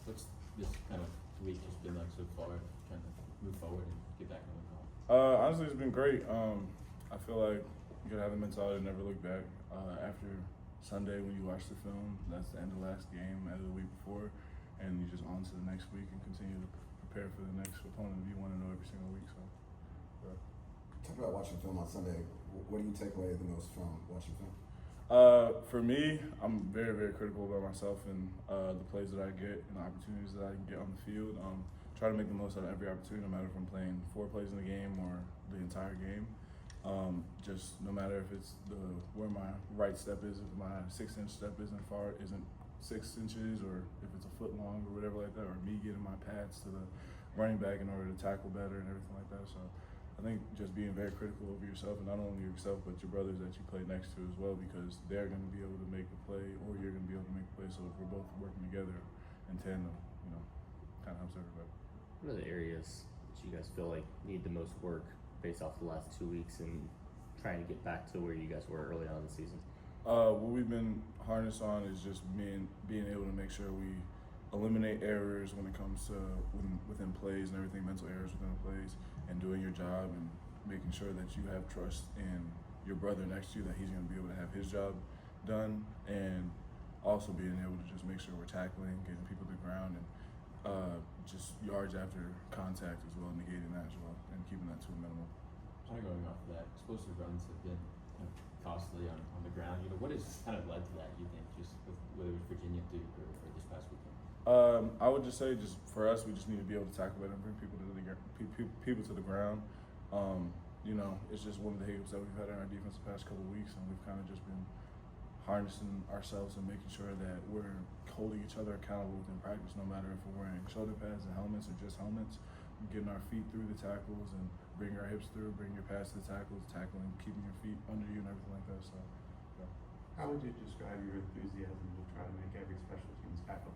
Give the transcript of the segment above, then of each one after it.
What's this kind of week just been like so far, trying to move forward and get back on the call? Honestly, it's been great. I feel like you gotta have the mentality to never look back. After Sunday, when you watch the film, that's the end of the last game, end of the week before, and you just on to the next week and continue to prepare for the next opponent you want to know every single week. So, yeah. Talk about watching film on Sunday. What do you take away the most from watching film? For me, I'm very, very critical about myself and the plays that I get and the opportunities that I can get on the field. Try to make the most out of every opportunity, no matter if I'm playing 4 plays in the game or the entire game. Just no matter if it's where my right step is, if my 6-inch step isn't 6 inches, or if it's a foot long or whatever like that, or me getting my pads to the running back in order to tackle better and everything like that. So I think just being very critical of yourself, and not only yourself, but your brothers that you play next to as well, because they're going to be able to make a play, or you're going to be able to make a play. So if we're both working together in tandem, kind of helps everybody. What are the areas that you guys feel like need the most work based off the last 2 weeks and trying to get back to where you guys were early on in the season? What we've been harnessed on is just being able to make sure we eliminate errors when it comes to within plays and everything, mental errors within the plays, and doing your job and making sure that you have trust in your brother next to you, that he's going to be able to have his job done, and also being able to just make sure we're tackling, getting people to the ground, and just yards after contact as well, negating that as well, and keeping that to a minimum. Kind of going off of that, explosive runs have been kind of costly on the ground. What has kind of led to that, you think, just with, whether it was Virginia, Duke, or this past weekend? I would just say, just for us, we just need to be able to tackle better and bring people to the ground. It's just one of the hiccups that we've had in our defense the past couple of weeks, and we've kind of just been harnessing ourselves and making sure that we're holding each other accountable within practice, no matter if we're wearing shoulder pads and helmets or just helmets. Getting our feet through the tackles and bringing our hips through, bringing your pads to the tackles, tackling, keeping your feet under you and everything like that. So, yeah. How would you describe your enthusiasm to try to make every special teams tackle?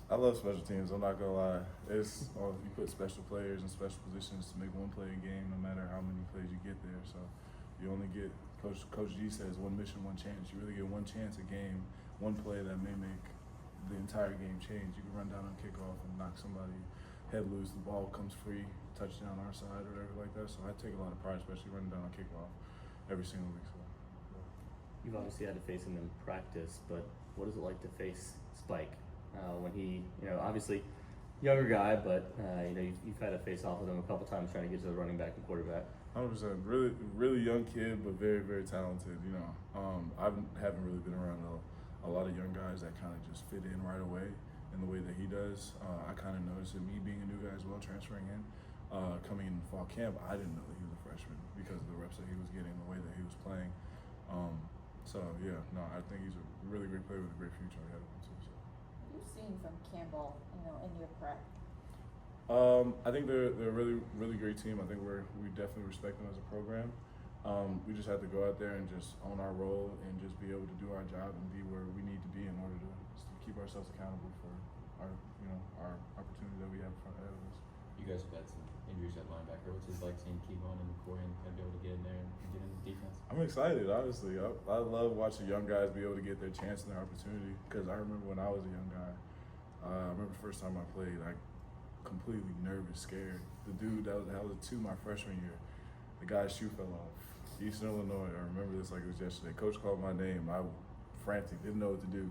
I love special teams. I'm not gonna lie. You put special players in special positions to make one play a game, no matter how many plays you get there. So you only get, Coach G says, one mission, one chance. You really get one chance a game, one play that may make the entire game change. You can run down on kickoff and knock somebody head loose, the ball comes free, touchdown our side or whatever like that. So I take a lot of pride, especially running down on kickoff every single week. So, yeah. You've obviously had to face him in practice, but what is it like to face Spike when he, obviously younger guy, but you've had to face off with him a couple times trying to get to the running back and quarterback. 100%. Really, really young kid, but very, very talented. I haven't really been around a lot of young guys that kind of just fit in right away in the way that he does. I kind of noticed it, me being a new guy as well, transferring in, coming in fall camp, I didn't know that he was a freshman because of the reps that he was getting, the way that he was playing. I think he's a really great player with a great future ahead of him too. So. What have you seen from Campbell, in your prep? I think they're a really, really great team. I think we definitely respect them as a program. We just have to go out there and just own our role and just be able to do our job and be where we need to be in order to keep ourselves accountable for our opportunity that we have in front of us. You guys have had some injuries at linebacker. What's it like seeing Kevon and McCoy and kind of be able to get in there and get in the defense? I'm excited, honestly. I love watching young guys be able to get their chance and their opportunity, because I remember when I was a young guy, I remember the first time I played, completely nervous, scared. The dude that was 2 my freshman year, the guy's shoe fell off. Eastern Illinois, I remember this like it was yesterday. Coach called my name. I frantic, didn't know what to do.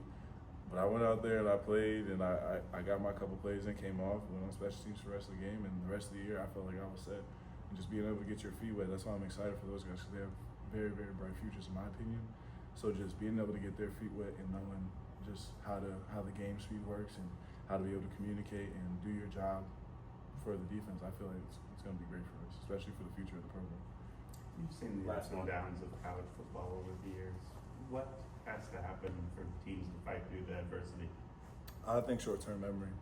But I went out there and I played, and I got my couple plays and came off, went on special teams for the rest of the game, and the rest of the year I felt like I was set. And just being able to get your feet wet, that's why I'm excited for those guys, because they have very, very bright futures in my opinion. So just being able to get their feet wet and knowing just how the game speed works and how to be able to communicate and do your job for the defense, I feel like it's going to be great for us, especially for the future of the program. You've seen the ups and downs of college football over the years. What has to happen for teams to fight through the adversity? I think short-term memory,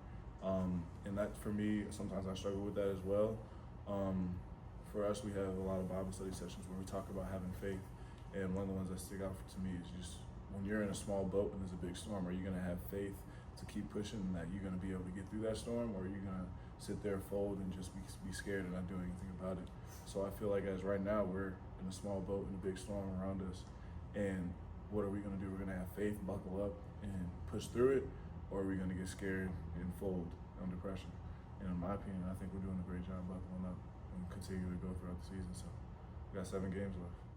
and that for me, sometimes I struggle with that as well. For us, we have a lot of Bible study sessions where we talk about having faith, and one of the ones that stick out to me is just when you're in a small boat and there's a big storm, are you going to have faith to keep pushing and that you're going to be able to get through that storm, or are you going to sit there, fold, and just be scared and not do anything about it? So I feel like as right now we're in a small boat and a big storm around us, and what are we going to do? We're going to have faith, buckle up, and push through it, or are we going to get scared and fold under pressure? And in my opinion, I think we're doing a great job buckling up and continue to go throughout the season. So we got 7 games left.